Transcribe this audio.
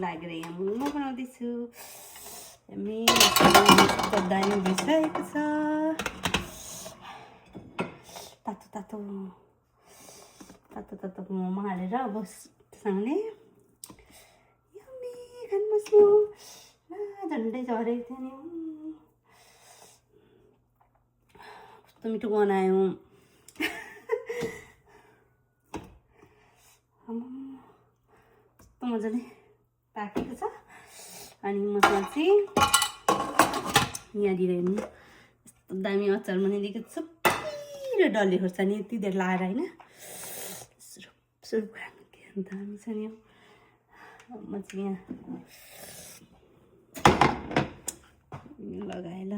लागेर यहाँ मोमो बनाउँदैछु। दामी भइसकेको छ। तातो तातो तातो तातो मोमो हालेर अब सँगले यम्मी खानु बस्नु। झन्डै झरेको थियो नि। कस्तो मिठो बनायो। कस्तो मजाले पाकेको छ। अनि मसँग चाहिँ यहाँनिर हेर्नु यस्तो दामी अचार बनाइदिएको छु। पिरो डल्ले खोर्सानी यति धेरै लाएर होइन सुरुप सुरुप खानु के दामी छ नि। म चाहिँ यहाँ लगाएर